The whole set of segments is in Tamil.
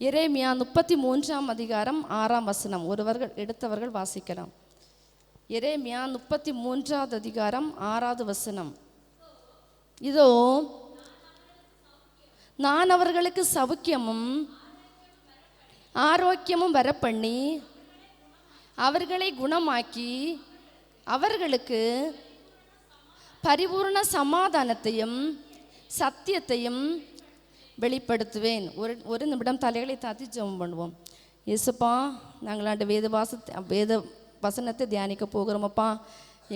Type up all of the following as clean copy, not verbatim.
எரேமியா 33ஆம் அதிகாரம் 6ஆம் வசனம். ஒருவர்கள் எடுத்தவர்கள் வாசிக்கலாம். எரேமியா 33வது அதிகாரம் 6வது வசனம். இதோ நான் அவர்களுக்கு சவுக்கியமும் ஆரோக்கியமும் வரப்பண்ணி அவர்களை குணமாக்கி அவர்களுக்கு பரிபூர்ண சமாதானத்தையும் சத்தியத்தையும் வெளிப்படுத்துவேன். ஒரு நிமிடம் தலைகளை தாத்தி ஜெபம் பண்ணுவோம். இயேசுப்பா, நாங்கள் வேத வசனத்தை தியானிக்க போகிறோமப்பா.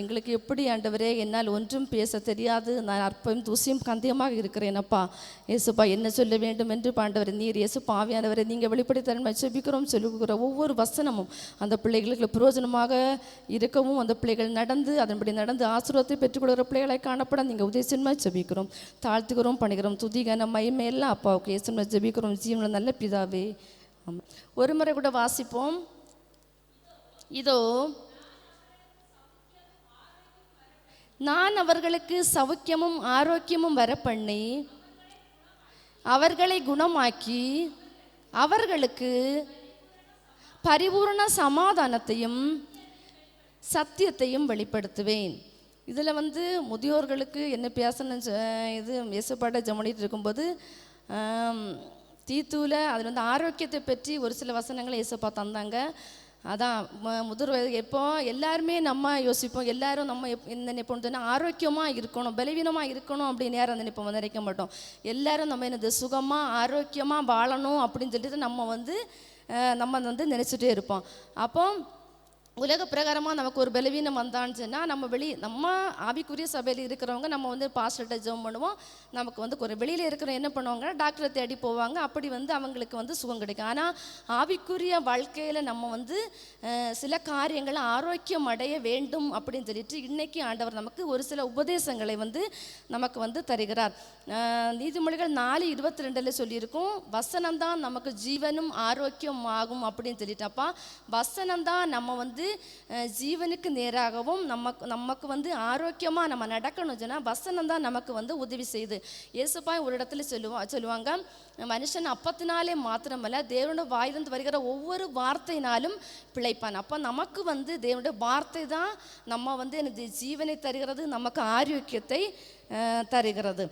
எங்களுக்கு எப்படி ஆண்டவரே, என்னால் ஒன்றும் பேச தெரியாது, நான் அற்பம் தூசியும் கந்தியமாக இருக்கிறேனப்பா. இயேசுப்பா, என்ன சொல்ல வேண்டும் என்று ஆண்டவரே நீர் இயேசுப்பா ஆவியானவரை நீங்கள் வெளிப்படுத்த செபிக்கிறோம். சொல்லுகிற ஒவ்வொரு வசனமும் அந்த பிள்ளைகளுக்கு பிரயோஜனமாக இருக்கவும், அந்த பிள்ளைகள் நடந்து அதன்படி நடந்து ஆசீர்வாதத்தை பெற்றுக்கொள்கிற பிள்ளைகளை காணப்பட நீங்கள் உதயசின்மாய் ஜெபிக்கிறோம், தாழ்த்துக்கிறோம், பணிகிறோம். துதிகன மகிமையெல்லாம் அப்பாவுக்கு இயேசுமாய் ஜெபிக்கிறோம், ஜீவனில் நல்ல பிதாவே. ஆமாம். ஒரு முறை கூட வாசிப்போம். இதோ நான் அவர்களுக்கு சவுக்கியமும் ஆரோக்கியமும் வரப்பண்ணி அவர்களை குணமாக்கி அவர்களுக்கு பரிபூர்ண சமாதானத்தையும் சத்தியத்தையும் வெளிப்படுத்துவேன். இதில் முதியோர்களுக்கு என்ன பேசணும், இது இயேசுப்பாட்ட ஜெபம் இருக்கும்போது தீத்துவில் அதில் ஆரோக்கியத்தை பற்றி ஒரு சில வசனங்களை இயேசுப்பா தந்தாங்க. அதான் முதிர் வயது எப்போ எல்லாருமே நம்ம யோசிப்போம், எல்லாரும் நம்ம என்ன நினைப்போம், ஆரோக்கியமாக இருக்கணும், பலவீனமாக இருக்கணும் அப்படின்னு யாரும் நினைப்போம், நினைக்க மாட்டோம். எல்லாரும் நம்ம என்னது சுகமாக ஆரோக்கியமாக வாழணும் அப்படின்னு சொல்லிட்டு நம்ம நினச்சிட்டே இருப்போம். அப்போ உலக பிரகாரமாக நமக்கு ஒரு பலவீனம் வந்தான்னு சொன்னால் நம்ம ஆவிக்குரிய சபையில் இருக்கிறவங்க நம்ம பாஸ்டர்கிட்ட ஜெபம் பண்ணுவோம். நமக்கு ஒரு வெளியில் இருக்கிறவங்க என்ன பண்ணுவாங்க, டாக்டரை தேடி போவாங்க. அப்படி அவங்களுக்கு சுகம் கிடைக்கும். ஆனால் ஆவிக்குரிய வாழ்க்கையில் நம்ம சில காரியங்களை ஆரோக்கியம் அடைய வேண்டும் அப்படின்னு சொல்லிட்டு இன்றைக்கி ஆண்டவர் நமக்கு ஒரு சில உபதேசங்களை நமக்கு தருகிறார். நீதிமொழிகள் 4:22 சொல்லியிருக்கோம், வசனம்தான் நமக்கு ஜீவனும் ஆரோக்கியம் ஆகும் அப்படின்னு சொல்லிட்டாப்பா. வசனம்தான் நம்ம ஜீவனுக்கு நேராகவும் நமக்கு ஆரோக்கியமாக நம்ம நடக்கணும் சொன்னால் வசனம் தான் நமக்கு உதவி செய்யுது. இயேசுப்பா ஒரு இடத்துல சொல்லுவாங்க, மனுஷன் அப்பத்தினாலே மாத்திரமல்ல தேவனுடைய வாயிலிருந்து வருகிற ஒவ்வொரு வார்த்தையினாலும் பிழைப்பான். அப்போ நமக்கு தேவனுடைய வார்த்தை தான் நம்ம எனக்கு ஜீவனை தருகிறது, நமக்கு ஆரோக்கியத்தை தருகிறது.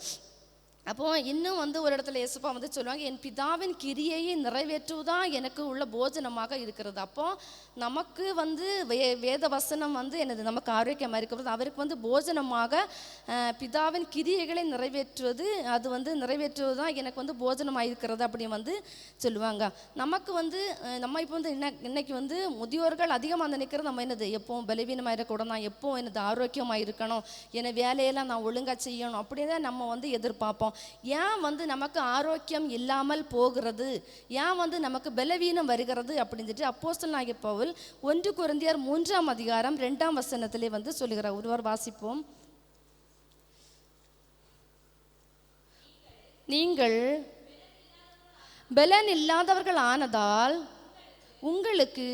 அப்போது இன்னும் ஒரு இடத்துல இயேசுப்பா சொல்லுவாங்க, என் பிதாவின் கிரியையை நிறைவேற்றுவதான் எனக்கு உள்ள போஜனமாக இருக்கிறது. அப்போது நமக்கு வேத வசனம் என்னது நமக்கு ஆரோக்கியமாக இருக்கிறது. அவருக்கு போஜனமாக பிதாவின் கிரியைகளை நிறைவேற்றுவது, அது நிறைவேற்றுவது தான் எனக்கு போஜனமாக இருக்கிறது அப்படின்னு சொல்லுவாங்க. நமக்கு நம்ம இப்போ இன்னைக்கு முதியோர்கள் அதிகமாக நினைக்கிறது, நம்ம என்னது எப்போவும் பலவீனமாக இருக்கக்கூடாது, நான் எப்போவும் என்னது ஆரோக்கியமாக இருக்கணும், என்னை வேலையெல்லாம் நான் ஒழுங்காக செய்யணும் அப்படின்னு தான் நம்ம எதிர்பார்ப்போம். ஏன் நமக்கு ஆரோக்கியம் இல்லாமல் போகிறது, ஏன் நமக்கு பலவீனம் வருகிறது அப்படின்னு சொல்லிட்டு அப்போஸ்தலனாகிய பவுல் 1 கொரிந்தியர் 3ஆம் அதிகாரம் 2ஆம் வசனத்திலே சொல்லுகிறார். ஒருவர் வாசிப்போம். நீங்கள் பலன் இல்லாதவர்கள் ஆனதால் உங்களுக்கு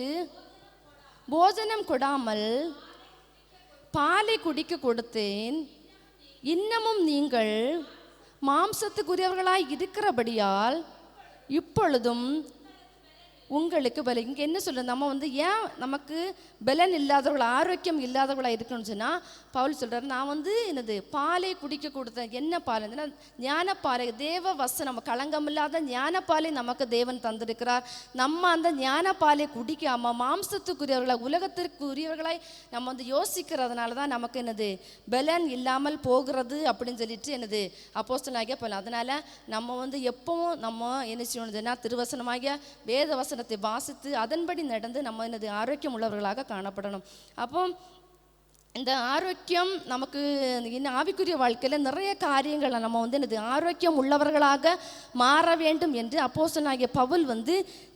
போஜனம் கொடாமல் பாலை குடிக்க கொடுத்தேன், இன்னமும் நீங்கள் மாம்சத்துக்குரியவர்களாய் இருக்கிறபடியால் இப்பொழுதும் உங்களுக்கு பலன். இங்கே என்ன சொல்கிறது, நம்ம ஏன் நமக்கு பலன் இல்லாதவர்கள் ஆரோக்கியம் இல்லாதவர்களாக இருக்கணும்னு சொன்னால் பவுல் சொல்கிறார், நான் என்னது பாலை குடிக்க கொடுத்தேன். என்ன பால்? ஞானப்பாலை, தேவ வசனம், களங்கமில்லாத ஞானப்பாலை நமக்கு தேவன் தந்திருக்கிறார். நம்ம அந்த ஞானப்பாலை குடிக்காமல் மாம்சத்துக்குரியவர்களாய் உலகத்திற்குரியவர்களாய் நம்ம யோசிக்கிறதுனால தான் நமக்கு என்னது பலன் இல்லாமல் போகிறது அப்படின்னு சொல்லிட்டு என்னது அப்போஸ்தலனாகிய பவுல். அதனால் நம்ம எப்பவும் நம்ம என்ன செய்யணும்னா திருவசனமாகிய வேத வசனத்தை வாசித்து அதன்படி நடந்து நம்ம என்னது ஆரோக்கியம் உள்ளவர்களாக காணப்படணும். அப்போ இந்த ஆரோக்கியம் நமக்கு இன்னும் ஆவிக்குரிய வாழ்க்கையில் நிறைய காரியங்களை நம்ம என்னது ஆரோக்கியம் உள்ளவர்களாக மாற வேண்டும் என்று அப்போஸ்தலனாகிய பவுல்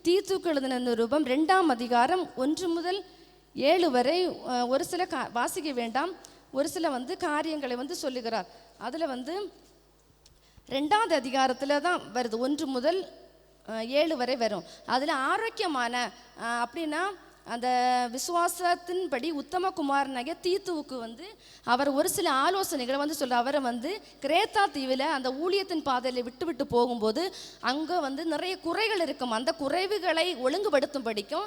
தீத்துக்கு எழுதின நிருபம் 2ஆம் அதிகாரம் 1 முதல் 7 வரை ஒரு சில வாசிக்க வேண்டாம், ஒரு சில காரியங்களை சொல்லுகிறார். அதில் 2ஆவது அதிகாரத்தில் தான் வருது, 1 முதல் 7 வரை வரும். அதில் ஆரோக்கியமான அப்படின்னா அந்த விசுவாசத்தின்படி உத்தமகுமாரனாகிய தீத்துவுக்கு வந்து அவர் ஒரு சில ஆலோசனைகளை வந்து சொல்கிறார். அவரை வந்து கிரேத்தா தீவில் அந்த ஊழியத்தின் பாதையில் விட்டு போகும்போது அங்கே வந்து நிறைய குறைகள் இருக்கும். அந்த குறைவுகளை ஒழுங்குபடுத்தும்படிக்கும்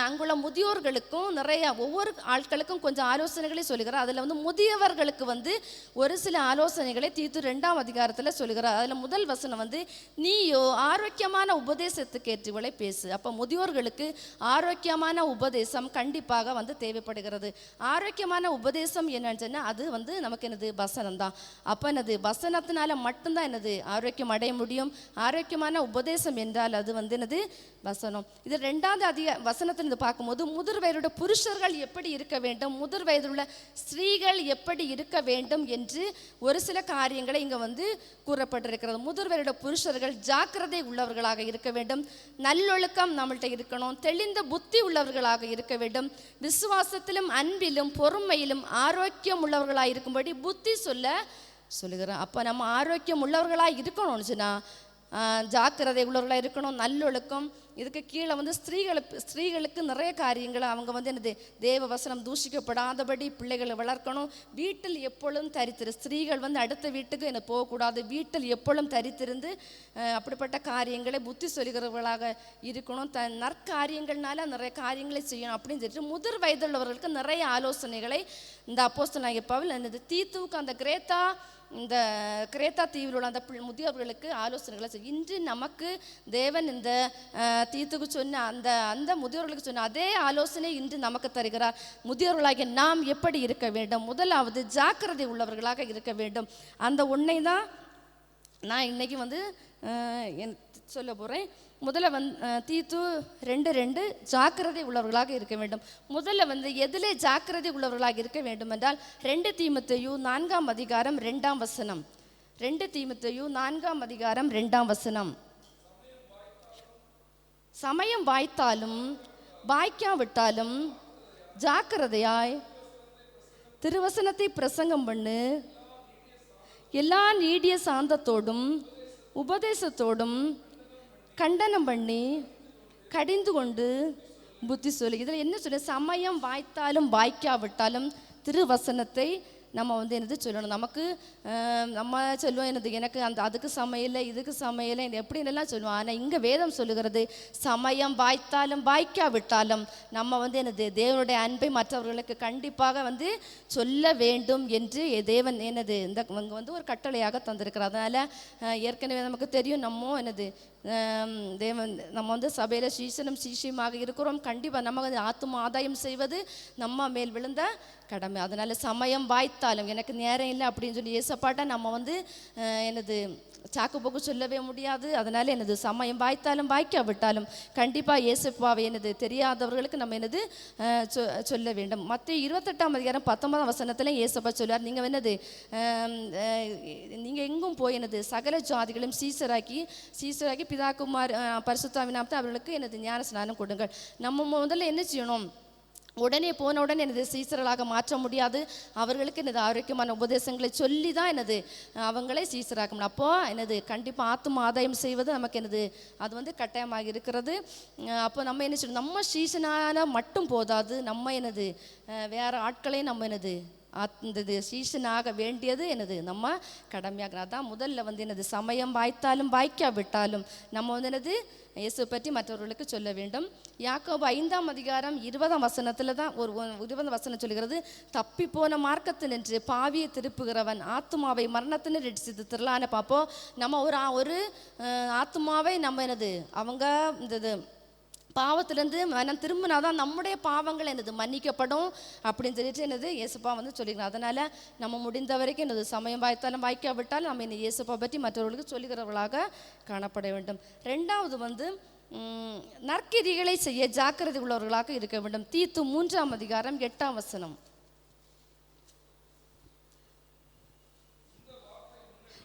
அங்குள்ள முதியோர்களுக்கும் நிறைய ஒவ்வொரு ஆட்களுக்கும் கொஞ்சம் ஆலோசனைகளை சொல்லுகிறார். அதில் வந்து முதியவர்களுக்கு வந்து ஒரு சில ஆலோசனைகளை தீத்து 2ஆம் அதிகாரத்தில் சொல்லுகிறார். அதில் முதல் வசனம் வந்து நீயோ ஆரோக்கியமான உபதேசத்துக்கு ஏற்றவளை பேசு. அப்போ முதியோர்களுக்கு ஆரோக்கியமான உபதேசம் கண்டிப்பாக வந்து தேவைப்படுகிறது. ஆரோக்கியமான உபதேசம் என்னன்னு சொன்னால் அது வந்து நமக்கு என்னது வசனம் தான். அப்போ என்னது வசனத்தினால மட்டும்தான் என்னது ஆரோக்கியம் அடைய முடியும். ஆரோக்கியமான உபதேசம் என்றால் அது வந்து என்னது வசனம். இது 2வது வசனத்திலிருந்து பார்க்கும்போது முதிர் வயதுடைய புருஷர்கள் எப்படி இருக்க வேண்டும், முதிர் வயதுள்ள ஸ்திரீகள் எப்படி இருக்க வேண்டும் என்று ஒரு சில காரியங்களை இங்கே வந்து கூறப்பட்டிருக்கிறது. முதிர் வயதுடைய புருஷர்கள் ஜாக்கிரதை உள்ளவர்களாக இருக்க வேண்டும், நல்லொழுக்கம் நம்மள்கிட்ட இருக்கணும், தெளிந்த புத்தி உள்ளவர்களாக இருக்க வேண்டும், விசுவாசத்திலும் அன்பிலும் பொறுமையிலும் ஆரோக்கியம் உள்ளவர்களாக இருக்கும்படி புத்தி சொல்லுகிறேன். அப்போ நம்ம ஆரோக்கியம் உள்ளவர்களாக இருக்கணும்னு சொன்னால் ஜாக்கிரதை உள்ளவர்களாக இருக்கணும், நல்லொழுக்கம். இதுக்கு கீழே வந்து ஸ்திரீகளுக்கு நிறைய காரியங்களை அவங்க வந்து என்னது தேவ வசனம் தூஷிக்கப்படாதபடி பிள்ளைகளை வளர்க்கணும். வீட்டில் எப்பொழுதும் தரித்திரு, ஸ்திரீகள் வந்து அடுத்த வீட்டுக்கு என்ன போகக்கூடாது, வீட்டில் எப்பொழுதும் தரித்திருந்து அப்படிப்பட்ட காரியங்களை புத்தி சொல்கிறவர்களாக இருக்கணும். நற்காரியங்கள்னால நிறைய காரியங்களை செய்யணும் அப்படின்னு சொல்லிட்டு முதிர் வயதுள்ளவர்களுக்கு நிறைய ஆலோசனைகளை இந்த அப்போஸ்தலனாகிய பவுல் என்னது தீத்துவுக்கு அந்த கிரேத்தா தீவில் உள்ள அந்த முதியவர்களுக்கு ஆலோசனைகளை செய்யும். இன்று நமக்கு தேவன் இந்த தீத்துக்கு சொன்ன அந்த முதியோர்களுக்கு சொன்ன அதே ஆலோசனை இன்று நமக்கு தருகிறார். முதியோர்களாகிய நாம் எப்படி இருக்க வேண்டும்? முதலாவது ஜாக்கிரதை உள்ளவர்களாக இருக்க வேண்டும். அந்த உண்மை தான் நான் இன்னைக்கு வந்து சொல்ல போகிறேன். முதல்ல தீத்து 2:2 ஜாக்கிரதை உள்ளவர்களாக இருக்க வேண்டும். முதல்ல வந்து எதிலே ஜாக்கிரதை உள்ளவர்களாக இருக்க வேண்டும் என்றால் 2 தீமோத்தேயு 4ஆம் அதிகாரம் 2ஆம் வசனம். 2 தீமோத்தேயு 4ஆம் அதிகாரம் 2ஆம் வசனம். சமயம் வாய்த்தாலும் வாய்க்காவிட்டாலும் ஜாக்கிரதையாய் திருவசனத்தை பிரசங்கம் பண்ணு, எல்லா நீடிய சாந்தத்தோடும் உபதேசத்தோடும் கண்டனம் பண்ணி கடிந்து கொண்டு புத்தி சொல்லு. இதில் என்ன சொல்ல, சமயம் வாய்த்தாலும் வாய்க்காவிட்டாலும் திருவசனத்தை நம்ம வந்து என்னது சொல்லணும். நமக்கு நம்ம சொல்லுவோம் என்னது எனக்கு அதுக்கு சமையலை இதுக்கு சமையலை எப்படின்னெல்லாம் சொல்லுவோம். ஆனால் இங்கே வேதம் சொல்லுகிறது சமயம் வாய்த்தாலும் வாய்க்காவிட்டாலும் நம்ம வந்து என்னது தேவனுடைய அன்பை மற்றவர்களுக்கு கண்டிப்பாக வந்து சொல்ல வேண்டும் என்று தேவன் என்னது இந்த வந்து ஒரு கட்டளையாக தந்திருக்கிறார். அதனால் ஏற்கனவே நமக்கு தெரியும் நம்ம என்னது தேவன் நம்ம வந்து சபையில் சீசனும் சீசியமாக இருக்கிறோம். கண்டிப்பாக நம்ம வந்து ஆத்தும ஆதாயம் செய்வது நம்ம மேல் விழுந்த கடமை. அதனால் சமயம் வாய்த்தாலும் எனக்கு நேரம் இல்லை அப்படின்னு சொல்லி ஏசப்பாட்டா நம்ம வந்து என்னது சாக்கு போக்கு சொல்லவே முடியாது. அதனால் என்னது சமயம் வாய்த்தாலும் வாய்க்காவிட்டாலும் கண்டிப்பாக ஏசப்பாவை என்னது தெரியாதவர்களுக்கு நம்ம என்னது சொல்ல வேண்டும். மத்திய 28ஆம் அதிகாரம் 19ஆம் வசனத்தில் ஏசப்பா சொல்லுவார், நீங்கள் என்னது நீங்கள் எங்கும் போய் என்னது சகல ஜாதிகளும் சீசராக்கி பிதாகுமார் பரிசுத்தாவின் நாமத்தில் அவர்களுக்கு என்னது ஞான ஸ்நானம் கொடுங்கள். நம்ம முதல்ல என்ன செய்யணும், உடனே போன உடனே எனது சீசர்களாக மாற்ற முடியாது. அவர்களுக்கு எனது ஆரோக்கியமான உபதேசங்களை சொல்லி தான் எனது அவங்களே சீசராக்கணும். அப்போது எனது கண்டிப்பாக ஆத்தும ஆதாயம் செய்வது நமக்கு எனது அது வந்து கட்டாயமாக இருக்கிறது. அப்போ நம்ம என்ன செய்யணும், நம்ம சீசனான மட்டும் போதாது, நம்ம எனது வேறு ஆட்களையும் நம்ம எனது அந்த சீசனாக வேண்டியது எனது நம்ம கடமையாக. அதான் முதல்ல வந்து எனது சமயம் வாய்த்தாலும் வாய்க்காவிட்டாலும் நம்ம வந்து எனது இயேசு பற்றி மற்றவர்களுக்கு சொல்ல வேண்டும். யாக்கோபு 5ஆம் அதிகாரம் 20ஆம் வசனத்தில் தான் ஒரு 20 வசனம் சொல்கிறது, தப்பி போன மார்க்கத்தில் நின்று பாவியை திருப்புகிறவன் ஆத்துமாவை மரணத்தினர் ரட்சித்து திரளான பார்ப்போம். நம்ம ஒரு ஆத்துமாவை நம்ம என்னது அவங்க இந்த பாவத்திலேருந்து மனம் திரும்பினாதான் நம்முடைய பாவங்கள் என்னது மன்னிக்கப்படும் அப்படின்னு சொல்லிட்டு என்னது இயேசுப்பா வந்து சொல்லிக்கிறோம். அதனால் நம்ம முடிந்த வரைக்கும் என்னது சமயம் வாய்த்தாலும் வாய்க்காவிட்டாலும் நம்ம என்ன இயேசுப்பா பற்றி மற்றவர்களுக்கு சொல்லுகிறவர்களாக காணப்பட வேண்டும். 2வது வந்து நற்கிரிகளை செய்ய ஜாக்கிரதை உள்ளவர்களாக இருக்க வேண்டும். தீத்து 3ஆம் அதிகாரம் 8ஆம் வசனம்.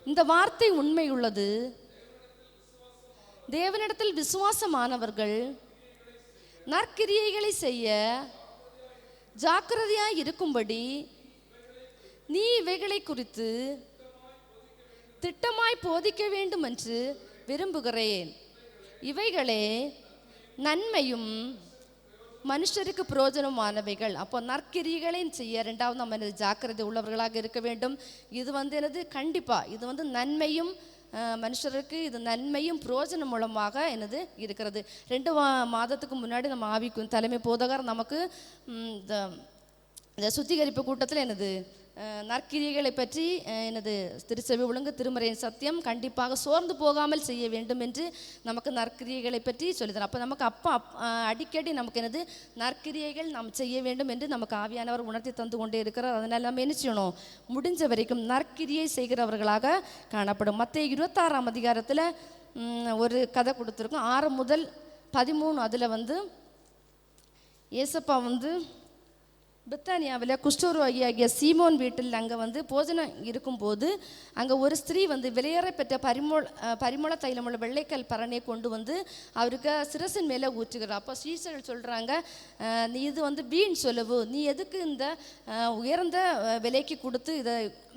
இந்த வார்த்தை உண்மை உள்ளது, தேவனிடத்தில் விசுவாசமானவர்கள் நற்கிரியைகளை செய்ய ஜாக்கிரதையாய் இருக்கும்படி நீ இவைகளை குறித்து திட்டமாய் போதிக்க வேண்டும் என்று விரும்புகிறேன். இவைகளே நன்மையும் மனுஷருக்கு பிரயோஜனமானவைகள். அப்போ நற்கிரியைகளையும் செய்ய ரெண்டாவது நம்ம என்னது ஜாக்கிரதை உள்ளவர்களாக இருக்க வேண்டும். இது வந்து என்னது கண்டிப்பாக இது வந்து நன்மையும் மனுஷருக்கு இது நன்மையும் பிரயோஜனம் மூலமாக என்னது இருக்கிறது. 2 மாதத்துக்கு முன்னாடி நம்ம ஆவிக்கும் தலைமை போதகர் நமக்கு இந்த சுத்திகரிப்பு கூட்டத்தில் என்னது நற்கிரியைகளை பற்றி எனது திருச்சபை ஒழுங்கு திருமறையின் சத்தியம் கண்டிப்பாக சோர்ந்து போகாமல் செய்ய வேண்டும் என்று நமக்கு நற்கிரியைகளை பற்றி சொல்லித்தரோம். அப்போ நமக்கு அடிக்கடி நமக்கு என்னது நற்கிரியைகள் நாம் செய்ய வேண்டும் என்று நமக்கு ஆவியானவர் உணர்த்தி தந்து கொண்டே இருக்கிறார். அதனால் நம்ம என்ன செய்யணும், முடிஞ்ச வரைக்கும் நற்கிரியை செய்கிறவர்களாக காணப்படும். மத்தேயு 26ஆம் அதிகாரத்தில் ஒரு கதை கொடுத்துருக்கோம், 6 முதல் 13. அதில் வந்து ஏசப்பா வந்து பெத்தானியாவில் குஷ்டரோகியாகிய சீமோன் வீட்டில் அங்கே வந்து போஜனம் இருக்கும்போது அங்கே ஒரு ஸ்திரீ வந்து விலையேற பெற்ற பரிமள தைலமுள்ள வெள்ளைக்கல் பரணியை கொண்டு வந்து அவருக்கு சிரசின் மேலே ஊற்றுகிறார். அப்போ சீசர்கள் சொல்கிறாங்க, நீ இது வந்து வீண் செலவு, நீ எதுக்கு இந்த உயர்ந்த விலைக்கு கொடுத்து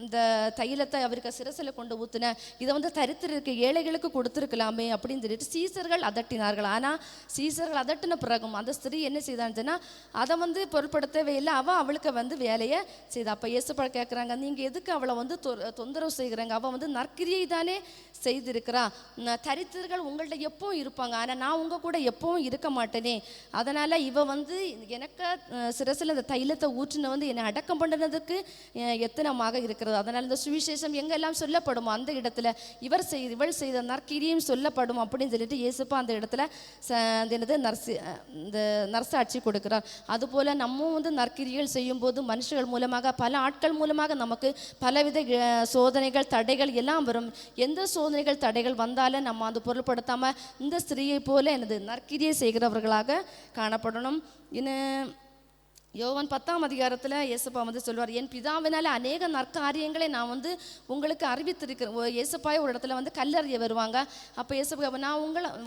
இந்த தைலத்தை அவருக்கு சிரசில் கொண்டு ஊற்றுன, இதை வந்து தரித்திருக்க ஏழைகளுக்கு கொடுத்துருக்கலாமே அப்படின்னு சொல்லிட்டு சீசர்கள் அதட்டினார்கள். ஆனால் சீசர்கள் அதட்டின பிறகும் அந்த ஸ்திரீ என்ன செய்தான்னு அதை வந்து பொருட்படுத்தவே இல்லை, அவளுக்கு வந்து வேலையை செய்தா. அப்போ இயேசுப்பா கேட்குறாங்க, நீங்கள் எதுக்கு அவளை வந்து தொந்தரவு செய்கிறாங்க, அவள் வந்து நற்கிரியை தானே செய்திருக்கிறா. தரித்திரர்கள் உங்கள்கிட்ட எப்பவும் இருப்பாங்க, ஆனால் நான் உங்கள் கூட எப்பவும் இருக்க மாட்டேனே, அதனால் இவ வந்து எனக்கு சிரசில் இந்த தைலத்தை ஊற்றின வந்து என்னை அடக்கம் பண்ணினதுக்கு எத்தனமாக இருக்கிறது. அதனால் இந்த சுவிசேஷம் எங்கெல்லாம் சொல்லப்படுமோ அந்த இடத்துல இவள் செய்த நற்கிரியும் சொல்லப்படும் அப்படின்னு சொல்லிட்டு இயேசுப்பா அந்த இடத்துல என்னது இந்த நர்சாட்சி கொடுக்கிறார். அதுபோல் நம்ம வந்து நற்கிரிகள் செய்யும்போது மனுஷர்கள் மூலமாக பல ஆட்கள் மூலமாக நமக்கு பலவித சோதனைகள் தடைகள் எல்லாம் வரும். எந்த சோதனைகள் தடைகள் வந்தாலும் நம்ம அது பொருள்படுத்தாமல் இந்த ஸ்திரீயை போல எனது நற்கிரியை செய்கிறவர்களாக காணப்படணும். இன்னும் யோவான் 10ஆம் அதிகாரத்தில் இயேசுப்பா வந்து சொல்வார், என் பிதாவினால அநேக நற்காரியங்களை நான் வந்து உங்களுக்கு அறிவித்திருக்கிறேன். இயேசுப்பாய் ஒரு இடத்துல வந்து கல்லறிய வருவாங்க. அப்போ இயேசுப்பா, நான்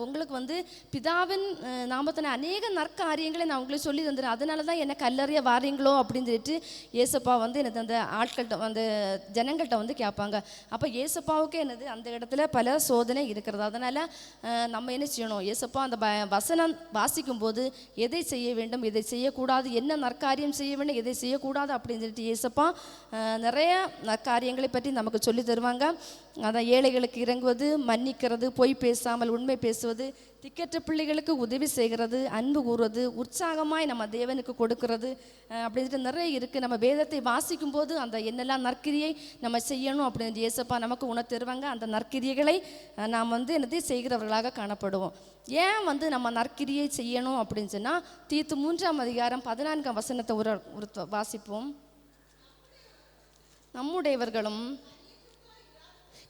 உங்களுக்கு வந்து பிதாவின் நாமத்தின அநேக நற்காரியங்களை நான் உங்களுக்கு சொல்லி தந்துடுறேன், அதனால தான் என்னை கல்லறிய வாரீங்களோ அப்படின்னு சொல்லிட்டு இயேசுப்பா வந்து எனக்கு அந்த ஆட்கள்கிட்ட அந்த ஜனங்கள்கிட்ட வந்து கேட்பாங்க. அப்போ இயேசுப்பாவுக்கு என்னது அந்த இடத்துல பல சோதனை இருக்கிறது. அதனால் நம்ம என்ன செய்யணும், இயேசுப்பா அந்த வசனம் வாசிக்கும் போது எதை செய்ய வேண்டும், எதை செய்யக்கூடாது, என்ன காரியம் செய்ய வேண்டும், எதை செய்யக்கூடாது அப்படின்னு சொல்லிட்டு இயேசப்பா நிறைய காரியங்களை பற்றி நமக்கு சொல்லி தருவாங்க. அதான் ஏழைகளுக்கு இறங்குவது, மன்னிக்கிறது, பொய் பேசாமல் உண்மை பேசுவது, திக்கற்ற பிள்ளைகளுக்கு உதவி செய்கிறது, அன்பு கூறுவது, உற்சாகமாய் நம்ம தேவனுக்கு கொடுக்கறது அப்படின்ட்டு நிறைய இருக்குது. நம்ம வேதத்தை வாசிக்கும் போது அந்த என்னெல்லாம் நற்கிரியை நம்ம செய்யணும் அப்படின்னு இயேசப்பா நமக்கு உணர்த்தி தருவாங்க. அந்த நற்கிரியைகளை நாம் வந்து என்னது செய்கிறவர்களாக காணப்படுவோம். ஏன் வந்து நம்ம நற்கிரியை செய்யணும் அப்படின்னு சொன்னால் தீத்து 3ஆம் அதிகாரம் 14ஆம் வசனத்தை ஒரு வாசிப்போம். நம்முடையவர்களும்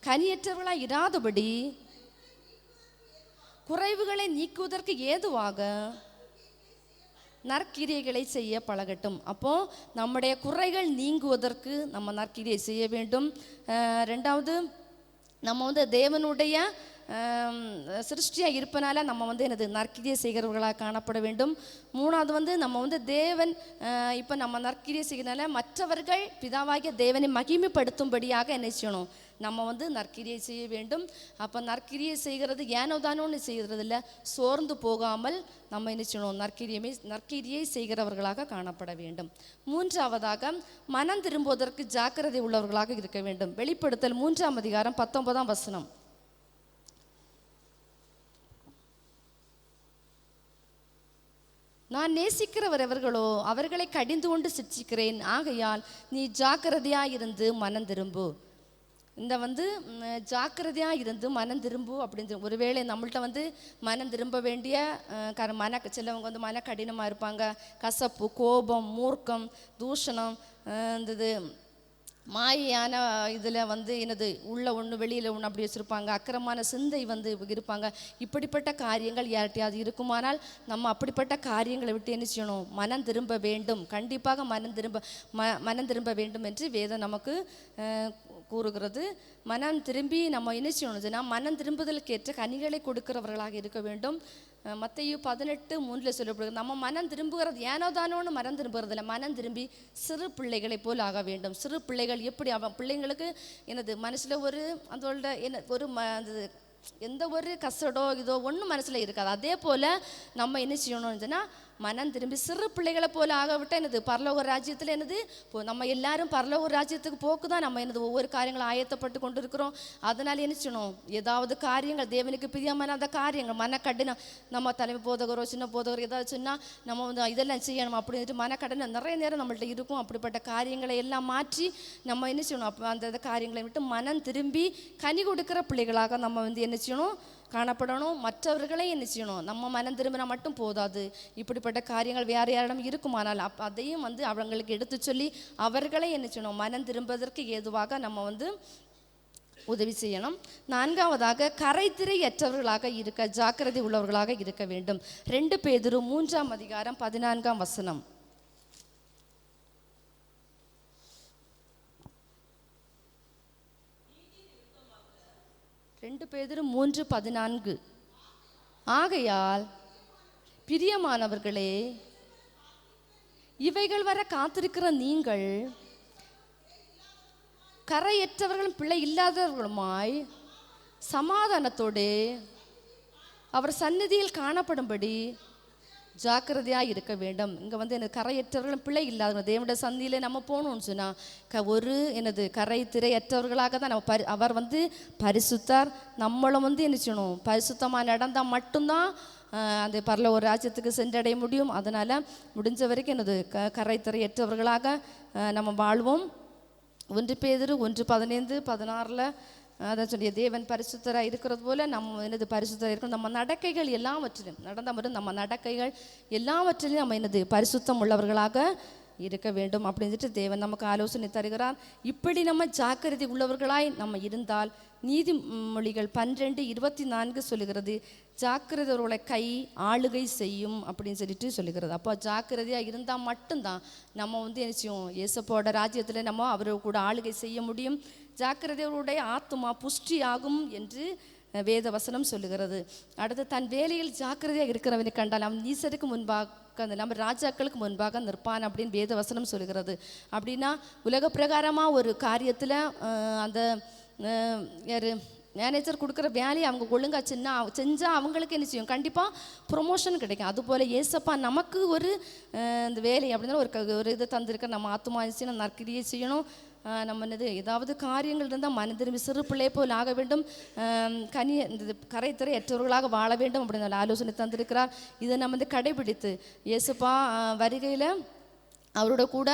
கனியற்றவர்களாய் இராதபடி குறைவுகளை நீக்குவதற்கு ஏதுவாக நற்கிரியைகளை செய்ய பழகட்டும். அப்போ நம்முடைய குறைகள் நீங்குவதற்கு நம்ம நற்கிரியை செய்ய வேண்டும். 2வது, நம்ம வந்து தேவனுடைய சிருஷ்டியாக இருப்பனால நம்ம வந்து எனது நற்கிரியை செய்கிறவர்களாக காணப்பட வேண்டும். 3வது வந்து நம்ம வந்து தேவன் இப்போ நம்ம நற்கிரியை செய்கிறனால மற்றவர்கள் பிதாவாகிய தேவனை மகிமைப்படுத்தும்படியாக என்ன செய்யணும், நம்ம வந்து நற்கிரியை செய்ய வேண்டும். அப்போ நற்கிரியை செய்கிறது ஏனோதானோன்னு செய்கிறது இல்லை, சோர்ந்து போகாமல் நம்ம என்ன செய்யணும், நற்கிரியை செய்கிறவர்களாக காணப்பட வேண்டும். 3வதாக மனம் திரும்புவதற்கு ஜாக்கிரதை உள்ளவர்களாக இருக்க வேண்டும். வெளிப்படுத்தல் 3ஆம் அதிகாரம் 19ஆம் வசனம். நான் நேசிக்கிறவர் எவர்களோ அவர்களை கடிந்து கொண்டு சிட்சிக்கிறேன், ஆகையால் நீ ஜாக்கிரதையாக இருந்து மனம் திரும்பு. இந்த வந்து ஜாக்கிரதையாக இருந்து மனம் திரும்பு அப்படின்னு ஒருவேளை நம்மள்ட்ட வந்து மனம் திரும்ப வேண்டிய சிலவங்க வந்து மன கடினமாக இருப்பாங்க. கசப்பு, கோபம், மூர்க்கம், தூஷணம், இந்த மாயான இதில் வந்து என்னது உள்ள ஒன்று வெளியில் ஒன்று அப்படி வச்சுருப்பாங்க. அக்கிரமான சிந்தை வந்து இருப்பாங்க. இப்படிப்பட்ட காரியங்கள் யார்கிட்டையாவது இருக்குமானால் நம்ம அப்படிப்பட்ட காரியங்களை விட்டு என்ன செய்யணும், மனம் திரும்ப வேண்டும். கண்டிப்பாக மனம் திரும்ப வேண்டும் என்று வேதம் நமக்கு கூறுகிறது. மனம் திரும்பி நம்ம என்ன செய்யணும்னா மனம் திரும்புதலுக்கு ஏற்ற கனிகளை கொடுக்கிறவர்களாக இருக்க வேண்டும். மத்தேயு 18:3 சொல்லப்படுகிறது, நம்ம மனம் திரும்புகிறது ஏனோதானோன்னு மனம் திரும்புகிறது இல்லை, மனம் திரும்பி சிறு பிள்ளைகளை போல் ஆக வேண்டும். சிறு பிள்ளைகள் எப்படி பிள்ளைங்களுக்கு எனது மனசில் ஒரு அதோட என்ன ஒரு எந்த ஒரு கசடோ இதோ ஒன்றும் மனசில் இருக்காது. அதே போல் நம்ம என்ன செய்யணும்னு சொன்னால் மனம் திரும்பி சிறு பிள்ளைகளை போல ஆகவிட்ட என்னது பரலோக ராஜ்யத்தில் என்னது நம்ம எல்லாரும் பரலோக ராஜ்யத்துக்கு போக்கு தான் நம்ம என்னது ஒவ்வொரு காரியங்களும் ஆயத்தப்பட்டு கொண்டு இருக்கிறோம். அதனால் என்ன செய்யணும், ஏதாவது காரியங்கள் தேவனுக்கு பிரியமான அந்த காரியங்கள் மனக்கடினம், நம்ம தலைமை போதகரோ சின்ன போதகரோ ஏதாவது சொன்னால் நம்ம வந்து இதெல்லாம் செய்யணும் அப்படின்ட்டு மனக்கடினம் நிறைய நேரம் நம்மள்ட்ட இருக்கும். அப்படிப்பட்ட காரியங்களை எல்லாம் மாற்றி நம்ம என்ன செய்யணும், அப்போ அந்த காரியங்களை விட்டு மனம் திரும்பி கனி கொடுக்குற பிள்ளைகளாக நம்ம வந்து என்ன செய்யணும், காணப்படணும். மற்றவர்களே என்ன செய்யணும், நம்ம மனம் திரும்பினா மட்டும் போதாது, இப்படிப்பட்ட காரியங்கள் வேறு யாரிடம் இருக்குமானால் அதையும் வந்து அவங்களுக்கு எடுத்து சொல்லி அவர்களே என்ன செய்யணும், மனம் திரும்புவதற்கு ஏதுவாக நம்ம வந்து உதவி செய்யணும். நான்காவதாக கரைதிரையற்றவர்களாக இருக்க ஜாக்கிரதை உள்ளவர்களாக இருக்க வேண்டும். 2 பேதுரு 3ஆம் அதிகாரம் 14ஆம் வசனம். 2 பேதுரு 3:14. ஆகையால் பிரியமானவர்களே, இவைகள் வர காத்திருக்கிற நீங்கள் கரையற்றவர்களும் பிழை இல்லாதவர்களுமாய் சமாதானத்தோடு அவர் சந்நிதியில் காணப்படும்படி ஜாக்கிரதையாக இருக்க வேண்டும். இங்கே வந்து எனக்கு கரையற்றவர்களும் பிழை இல்லாதவங்க தேவனுடைய சந்தியில் நம்ம போகணும்னு சொன்னால் ஒரு எனது கரை திரையற்றவர்களாக தான் நம்ம அவர் வந்து பரிசுத்தார். நம்மளும் வந்து என்ன செய்யணும், பரிசுத்தமாக நடந்தால் மட்டும்தான் அந்த பரலோக ராஜ்யத்துக்கு சென்றடைய முடியும். அதனால் முடிஞ்ச வரைக்கும் எனது கரை திரையற்றவர்களாக நம்ம வாழ்வோம். 1 பேதுரு 1:15-16 அதான் சொல்லிய தேவன் பரிசுத்தராக இருக்கிறது போல நம்ம என்னது பரிசுத்தராக இருக்கணும். நம்ம நடக்கைகள் எல்லாவற்றிலும் நடந்த மட்டும் நம்ம நடக்கைகள் எல்லாவற்றிலும் நம்ம என்னது பரிசுத்தம் உள்ளவர்களாக இருக்க வேண்டும் அப்படின்னு தேவன் நமக்கு ஆலோசனை தருகிறார். இப்படி நம்ம ஜாக்கிரதை உள்ளவர்களாய் நம்ம இருந்தால் நீதிமொழிகள் 12:24 சொல்லுகிறது, ஜாக்கிரதையோட கை ஆளுகை செய்யும் அப்படின்னு சொல்லிட்டு சொல்லுகிறது. அப்போ ஜாக்கிரதையாக இருந்தால் மட்டும்தான் நம்ம வந்து என்ன செய்யும், இயேசுவோட ராஜ்யத்தில் நம்ம அவரோட கூட ஆளுகை செய்ய முடியும். ஜாக்கிரதையோடைய ஆத்துமா புஷ்டி ஆகும் என்று வேத வசனம் சொல்லுகிறது. அடுத்து தன் வேலையில் ஜாக்கிரதையாக இருக்கிறவனை கண்டால் அவன் நீசருக்கு முன்பாக நம்ம ராஜாக்களுக்கு முன்பாக நிற்பான் அப்படின்னு வேத வசனம் சொல்லுகிறது. அப்படின்னா உலக பிரகாரமாக ஒரு காரியத்தில் அந்த யார் மேனேஜர் கொடுக்குற வேலையை அவங்க ஒழுங்காக செஞ்சால் அவங்களுக்கு என்ன செய்யும், கண்டிப்பாக ப்ரொமோஷன் கிடைக்கும். அதுபோல் ஏசப்பா நமக்கு ஒரு இந்த வேலை அப்படின்னா ஒரு இதை தந்திருக்க நம்ம ஆத்துமா செய்யணும், நற்கிரியை செய்யணும். நம்ம என்னது ஏதாவது காரியங்கள் இருந்தால் மன திரும்பி சிறு பிள்ளை போல் ஆக வேண்டும், இந்த கரைத்திரையற்றவர்களாக வாழ வேண்டும் அப்படின்னு ஆலோசனை தந்திருக்கிறார். இதை நம்ம வந்து கடைபிடித்து இயேசுப்பா வருகையில் அவரோட கூட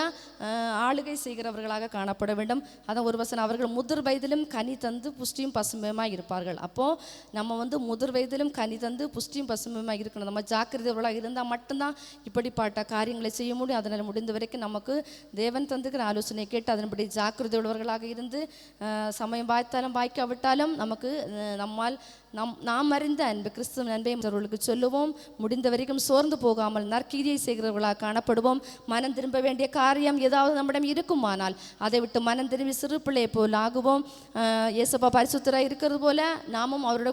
ஆளுகை செய்கிறவர்களாக காணப்பட வேண்டும். அதான் ஒரு வசனம், அவர்கள் முதிர் வயதிலும் கனி தந்து புஷ்டியும் பசுமையுமாக இருப்பார்கள். அப்போது நம்ம வந்து முதிர் வயதிலும் கனி தந்து புஷ்டியும் பசுமையுமாக இருக்கணும். நம்ம ஜாக்கிரதையாக இருந்தால் மட்டும்தான் இப்படிப்பட்ட காரியங்களை செய்ய முடியும். அதனால் முடிந்த வரைக்கும் நமக்கு தேவன் தந்துக்கிற ஆலோசனை கேட்டு அதன்படி ஜாக்கிரதை உள்ளவர்களாக இருந்து சமயம் வாய்த்தாலும் வாய்க்காவிட்டாலும் நமக்கு நாம் அறிந்த அன்பு கிறிஸ்துவ அன்பை மற்றவர்களுக்கு சொல்லுவோம். முடிந்த வரைக்கும் சோர்ந்து போகாமல் நற்கிரியை செய்கிறவர்களாக காணப்படுவோம். மனம் திரும்ப வேண்டிய காரியம் ஏதாவது நம்மிடம் இருக்குமானால் அதை விட்டு மனம் திரும்பி சிறு பிள்ளையை போல் ஆகுவோம். இயேசுப்பா பரிசுத்தராக இருக்கிறது போல நாமும் அவரோட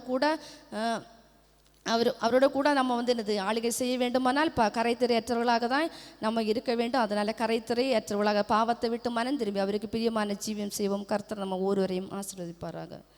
கூட நம்ம வந்து என்னது ஆளுகை செய்ய வேண்டுமானால் கரைத்திரையற்றவர்களாக தான் நம்ம இருக்க வேண்டும். அதனால் கரைத்திரையற்றவர்களாக பாவத்தை விட்டு மனம் திரும்பி அவருக்கு பிரியமான ஜீவியம் செய்வோம். கர்த்தர் நம்ம ஒருவரையும் ஆசீர்வதிப்பாராக.